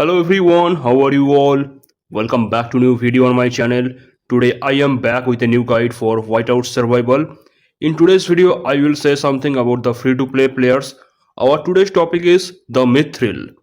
Hello everyone, how are you all? Welcome back to new video on my channel. Today I am back with a new guide for Whiteout Survival. In today's video I will say something about the free to play players. Our today's topic is the Mithril.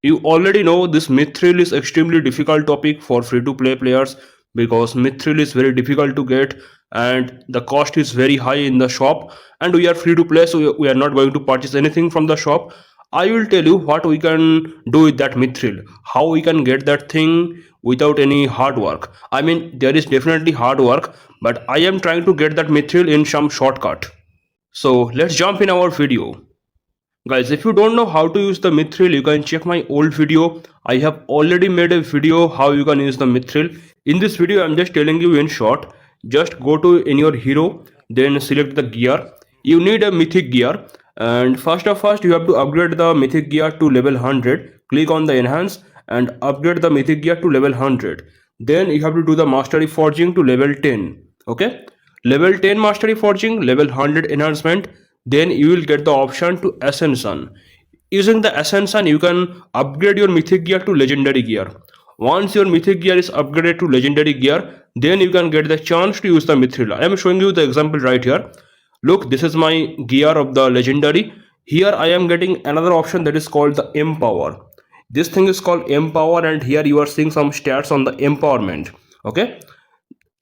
You already know this Mithril is extremely difficult topic for free to play players because Mithril is very difficult to get and the cost is very high in the shop, and we are free to play, so we are not going to purchase anything from the shop. I will tell you what we can do with that Mithril, how we can get that thing without any hard work. I mean, there is definitely hard work, but I am trying to get that Mithril in some shortcut. So let's jump in our video. Guys, if you don't know how to use the Mithril, you can check my old video. I have already made a video how you can use the Mithril. In this video, I'm just telling you in short. Just go to in your hero, then select the gear. You need a mythic gear, and first you have to upgrade the mythic gear to level 100. Click on the enhance and upgrade the mythic gear to level 100. Then you have to do the mastery forging to level 10. Okay, level 10 mastery forging, level 100 enhancement. Then you will get the option to ascension. Using the ascension, you can upgrade your mythic gear to legendary gear. Once your mythic gear is upgraded to legendary gear, then you can get the chance to use the Mithril. I am showing you the example right here. Look, this is my gear of the legendary. Here I am getting another option that is called the empower. This thing is called empower, and here you are seeing some stats on the empowerment. Okay,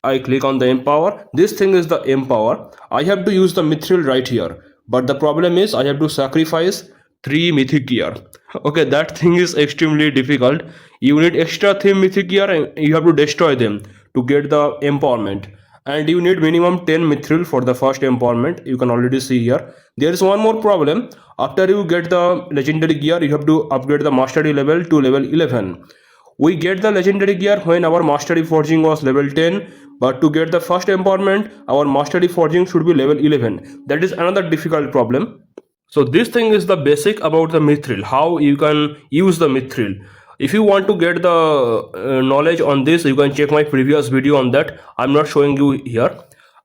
I click on the empower. This thing is the empower. I have to use the Mithril right here, but the problem is I have to sacrifice 3 mythic gear. Okay, that thing is extremely difficult. You need extra 3 mythic gear and you have to destroy them to get the empowerment, and you need minimum 10 Mithril for the first empowerment. You can already see here. There is one more problem. After you get the legendary gear, you have to upgrade the mastery level to level 11. We get the legendary gear when our mastery forging was level 10, but to get the first empowerment, our mastery forging should be level 11. That is another difficult problem. So this thing is the basic about the Mithril, how you can use the Mithril. If you want to get the knowledge on this, you can check my previous video on that. I'm not showing you here.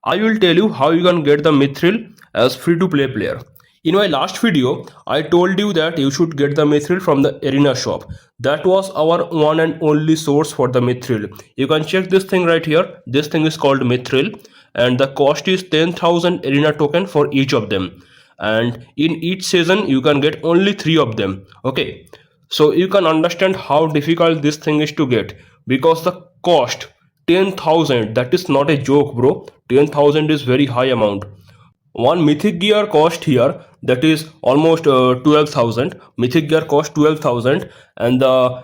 I will tell you how you can get the Mithril as free to play player. In my last video, I told you that you should get the Mithril from the arena shop. That was our one and only source for the Mithril. You can check this thing right here. This thing is called Mithril, and the cost is 10,000 arena token for each of them. And in each season, you can get only 3 of them. Okay, so you can understand how difficult this thing is to get, because the cost 10,000, that is not a joke, bro. 10,000 is very high amount. One mythic gear cost here, that is almost 12,000. Mythic gear cost 12,000, and the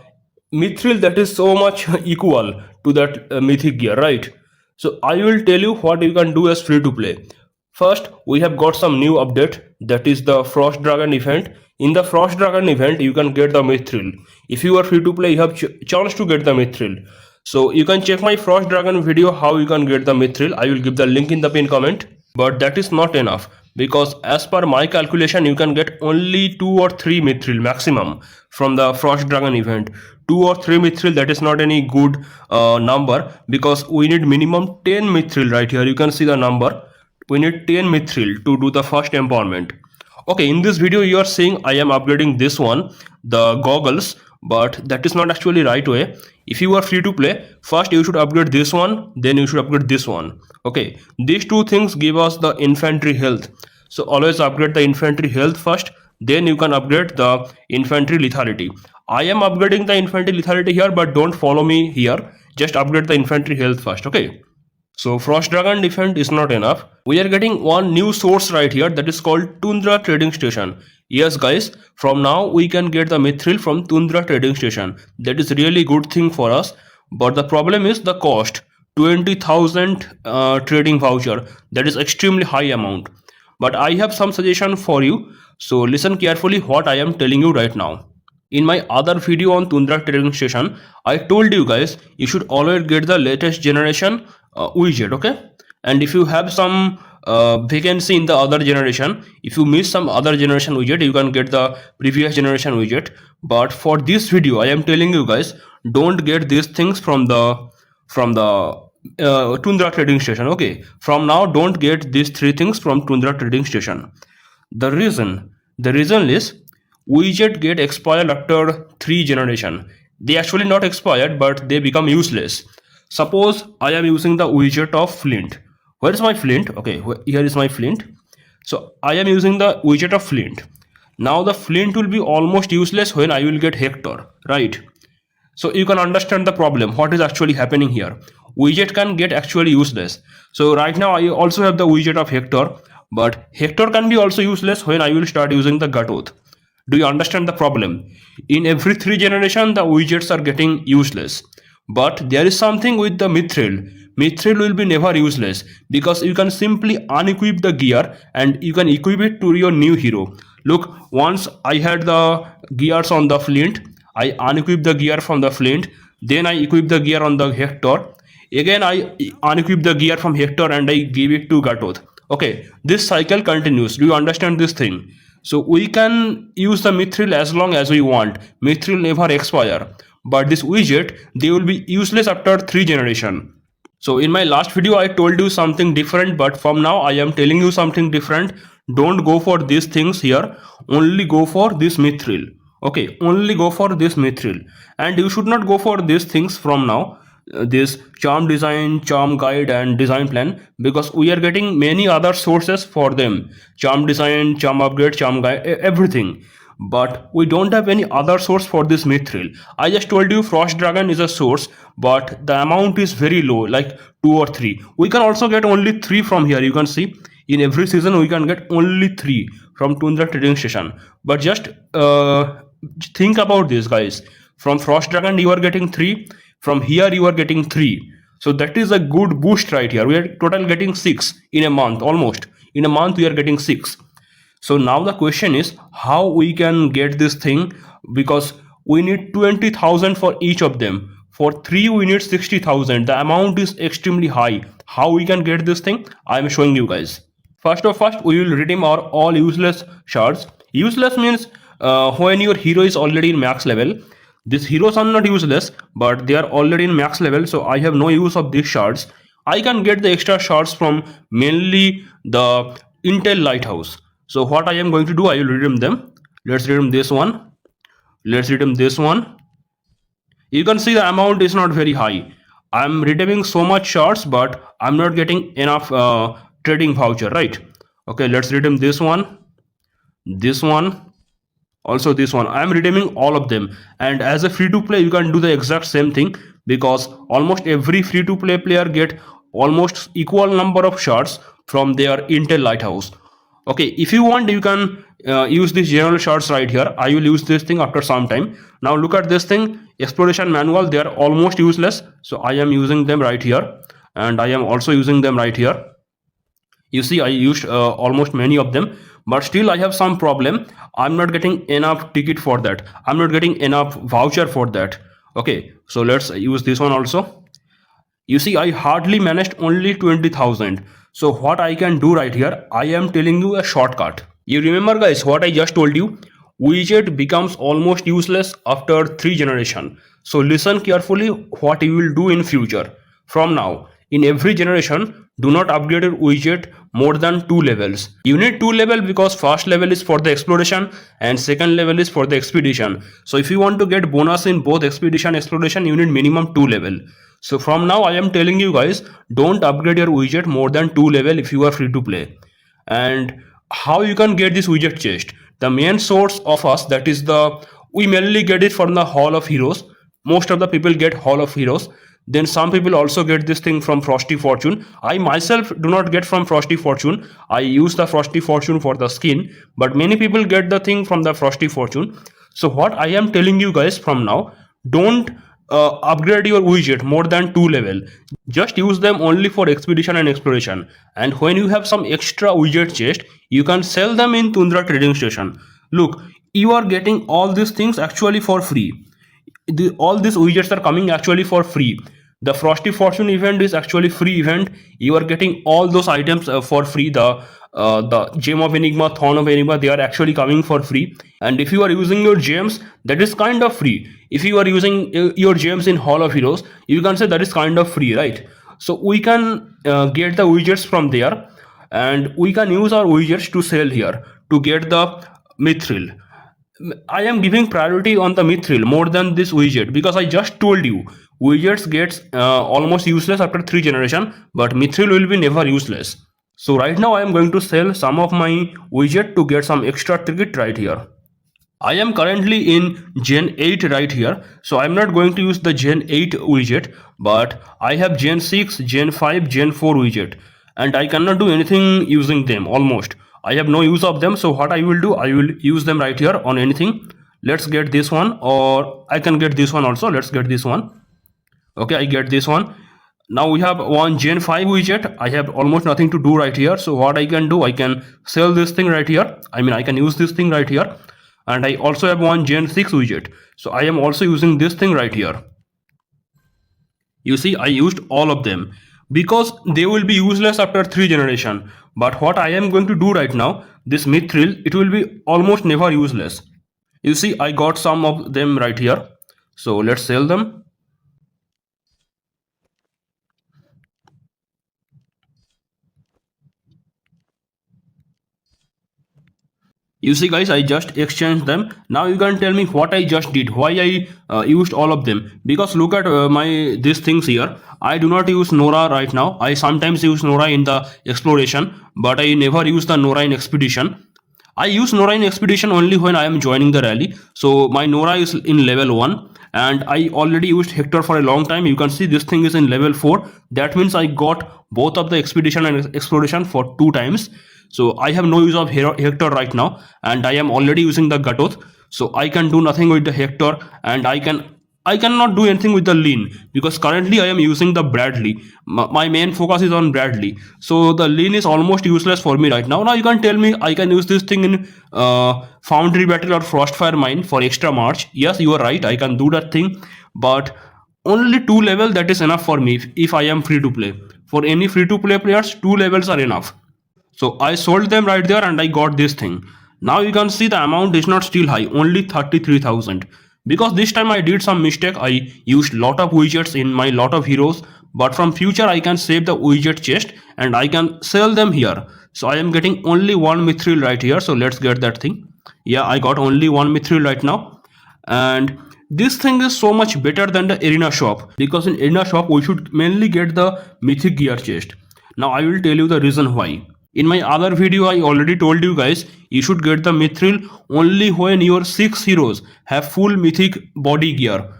Mithril, that is so much equal to that mythic gear, right? So I will tell you what you can do as free to play. First, we have got some new update, that is the Frostdragon event. In the Frostdragon event, you can get the Mithril. If you are free to play, you have chance to get the Mithril. So you can check my Frostdragon video how you can get the Mithril. I will give the link in the pin comment. But that is not enough, because as per my calculation, you can get only 2 or 3 Mithril maximum from the Frostdragon event. 2 or 3 Mithril, that is not any good number, because we need minimum 10 Mithril right here. You can see the number. We need 10 Mithril to do the first empowerment. Okay, in this video you are seeing I am upgrading this one, the goggles, but that is not actually right way. If you are free to play, first you should upgrade this one, then you should upgrade this one. Okay, these two things give us the infantry health. So always upgrade the infantry health first, then you can upgrade the infantry lethality. I am upgrading the infantry lethality here, but don't follow me here. Just upgrade the infantry health first. Okay, so Frostdragon defense is not enough. We are getting one new source right here, that is called Tundra trading station. Yes guys, from now we can get the Mithril from Tundra trading station. That is really good thing for us, but the problem is the cost. 20,000 trading voucher, that is extremely high amount. But I have some suggestion for you, so listen carefully what I am telling you right now. In my other video on Tundra trading station, I told you guys you should always get the latest generation widget. Okay, and if you have some vacancy in the other generation, if you miss some other generation widget, you can get the previous generation widget. But for this video, I am telling you guys, don't get these things from the Tundra trading station. Okay, from now don't get these 3 things from Tundra trading station. The reason is widget get expired after 3 generation. They actually not expired, but they become useless. Suppose I am using the widget of flint. Where is my flint? Okay, here is my flint. So I am using the widget of flint. Now the flint will be almost useless when I will get Hector, right? So you can understand the problem, what is actually happening here. Widget can get actually useless. So right now I also have the widget of Hector, but Hector can be also useless when I will start using the Gatoth. Do you understand the problem? In every 3 generation, the widgets are getting useless. But there is something with the Mithril. Mithril will be never useless because you can simply unequip the gear and you can equip it to your new hero. Look, once I had the gears on the flint, I unequip the gear from the flint, then I equip the gear on the Hector. Again, I unequip the gear from Hector and I give it to Gatoth. Okay, this cycle continues. Do you understand this thing? So we can use the Mithril as long as we want. Mithril never expire. But this widget, they will be useless after 3 generation. So in my last video, I told you something different, but from now I am telling you something different. Don't go for these things here. Only go for this Mithril. Okay, only go for this Mithril. And you should not go for these things from now. This charm design, charm guide and design plan, because we are getting many other sources for them. Charm design, charm upgrade, charm guide, everything. But we don't have any other source for this Mithril. I just told you Frostdragon is a source, but the amount is very low, like 2 or 3. We can also get only 3 from here. You can see in every season we can get only 3 from Tundra trading station. But just think about this, guys. From Frostdragon you are getting 3. From here you are getting 3. So that is a good boost right here. We are total getting 6 in a month, almost. In a month we are getting 6. So now the question is how we can get this thing, because we need 20,000 for each of them. For 3 we need 60,000. The amount is extremely high. How we can get this thing? I am showing you guys. First we will redeem our all useless shards. Useless means when your hero is already in max level. These heroes are not useless, but they are already in max level, so I have no use of these shards. I can get the extra shards from mainly the Intel Lighthouse. So what I am going to do, I will redeem them. Let's redeem this one. Let's redeem this one. You can see the amount is not very high. I'm redeeming so much shards, but I'm not getting enough trading voucher, right? Okay, let's redeem this one, also this one. I am redeeming all of them, and as a free to play you can do the exact same thing, because almost every free to play player get almost equal number of shards from their Intel Lighthouse. Okay, if you want you can use these general shards right here. I will use this thing after some time. Now look at this thing, exploration manual. They are almost useless, so I am using them right here, and I am also using them right here. You see I used almost many of them, but still I have some problem. I'm not getting enough ticket for that. I'm not getting enough voucher for that. Okay, so let's use this one also. You see I hardly managed only 20,000. So what I can do right here, I am telling you a shortcut. You remember guys what I just told you? Widget becomes almost useless after 3 generation. So listen carefully what you will do in future. From now, in every generation, do not upgrade your widget more than 2 levels. You need 2 level because first level is for the exploration and second level is for the expedition. So if you want to get bonus in both expedition and exploration, you need minimum 2 level. So from now I am telling you guys, don't upgrade your widget more than 2 level if you are free to play. And how you can get this widget chest? The main source of us, that is we mainly get it from the Hall of Heroes. Most of the people get Hall of Heroes. Then some people also get this thing from Frosty Fortune. I myself do not get from Frosty Fortune. I use the Frosty Fortune for the skin, but many people get the thing from the Frosty Fortune. So what I am telling you guys from now, don't upgrade your widget more than 2 level. Just use them only for expedition and exploration. And when you have some extra widget chest, you can sell them in Tundra trading station. Look, you are getting all these things actually for free. All these widgets are coming actually for free. The Frosty Fortune event is actually free event. You are getting all those items for free. The Gem of Enigma, Thorn of Enigma, they are actually coming for free. And if you are using your gems, that is kind of free. If you are using your gems in Hall of Heroes, you can say that is kind of free, right? So we can get the widgets from there, and we can use our widgets to sell here to get the Mithril. I am giving priority on the mithril more than this widget because I just told you widgets gets almost useless after 3 generation, but mithril will be never useless. So right now I am going to sell some of my widget to get some extra ticket right here. I am currently in Gen 8 right here, so I'm not going to use the Gen 8 widget, but I have Gen 6, Gen 5, Gen 4 widget, and I cannot do anything using them almost. I have no use of them, so what I will do, I will use them right here on anything. Let's get this one, or I can get this one also. Let's get this one. Okay, I get this one. Now we have one Gen 5 widget. I have almost nothing to do right here, so what I can do, I can sell this thing right here. I mean, I can use this thing right here. And I also have one Gen 6 widget, so I am also using this thing right here. You see, I used all of them because they will be useless after 3 generation. But what I am going to do right now, this mithril, it will be almost never useless. You see, I got some of them right here, so let's sell them. You see guys, I just exchanged them. Now you can tell me what I just did, why I used all of them. Because look at my these things here. I do not use Nora right now. I sometimes use Nora in the exploration, but I never use the Nora in expedition. I use Nora in expedition only when I am joining the rally. So my Nora is in level 1 and I already used Hector for a long time. You can see this thing is in level 4. That means I got both of the expedition and exploration for 2 times. So I have no use of Hector right now and I am already using the Gatoth. So I can do nothing with the Hector and I cannot do anything with the lean because currently I am using the Bradley. My main focus is on Bradley. So the lean is almost useless for me right now. Now you can tell me I can use this thing in Foundry Battle or Frostfire Mine for extra march. Yes, you are right. I can do that thing. But only 2 level, that is enough for me if I am free to play. For any free to play players, 2 levels are enough. So I sold them right there and I got this thing. Now you can see the amount is not still high, only 33,000. Because this time I did some mistake. I used lot of widgets in my lot of heroes. But from future I can save the widget chest and I can sell them here. So I am getting only one mithril right here. So let's get that thing. Yeah, I got only one mithril right now. And this thing is so much better than the arena shop. Because in arena shop we should mainly get the mythic gear chest. Now I will tell you the reason why. In my other video, I already told you guys, you should get the mithril only when your 6 heroes have full mythic body gear.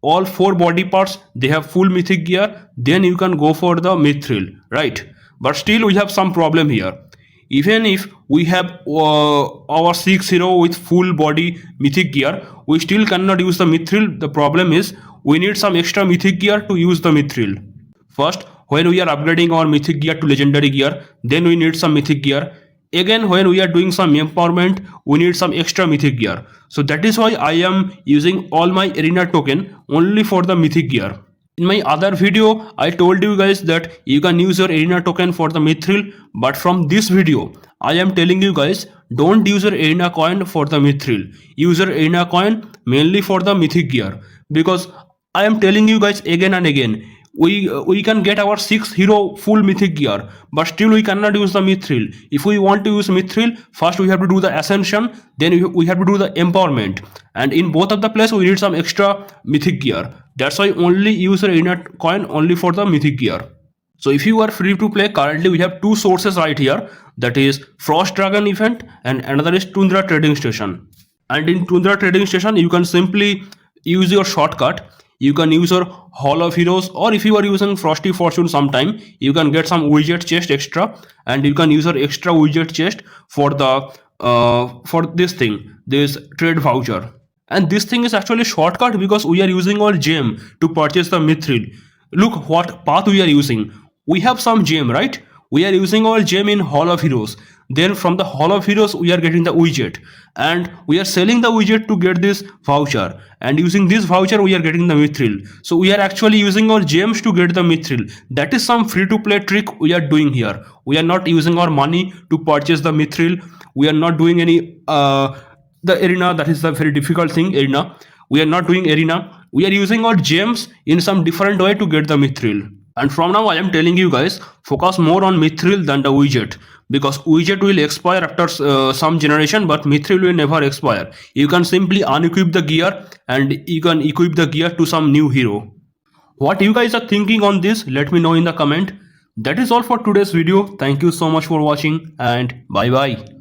All 4 body parts, they have full mythic gear, then you can go for the mithril, right? But still we have some problem here. Even if we have our 6 hero with full body mythic gear, we still cannot use the mithril. The problem is, we need some extra mythic gear to use the mithril. First, when we are upgrading our mythic gear to legendary gear, then we need some mythic gear. Again, when we are doing some empowerment, we need some extra mythic gear. So that is why I am using all my arena token only for the mythic gear. In my other video, I told you guys that you can use your arena token for the mithril, but from this video, I am telling you guys, don't use your arena coin for the mithril. Use your arena coin mainly for the mythic gear. Because I am telling you guys again and again, we can get our 6 hero full mythic gear, but still we cannot use the mithril. If we want to use mithril, first we have to do the ascension, then we have to do the empowerment, and in both of the places we need some extra mythic gear. That's why only use the arena coin only for the mythic gear. So if you are free to play, currently we have 2 sources right here, that is Frostdragon event and another is Tundra trading station. And in Tundra trading station you can simply use your shortcut. You can use your Hall of Heroes, or if you are using Frosty Fortune sometime, you can get some widget chest extra, and you can use your extra widget chest for the for this thing, this trade voucher. And this thing is actually shortcut because we are using our gem to purchase the mithril. Look what path we are using. We have some gem, right? We are using our gem in Hall of Heroes. Then from the Hall of Heroes we are getting the widget, and we are selling the widget to get this voucher, and using this voucher we are getting the mithril. So we are actually using our gems to get the mithril. That is some free to play trick we are doing here. We are not using our money to purchase the mithril. We are not doing any the arena, that is the very difficult thing, arena. We are not doing arena. We are using our gems in some different way to get the mithril. And from now I am telling you guys, focus more on mithril than the widget, because widget will expire after some generation, but mithril will never expire. You can simply unequip the gear and you can equip the gear to some new hero. What you guys are thinking on this, let me know in the comment. That is all for today's video. Thank you so much for watching and bye bye.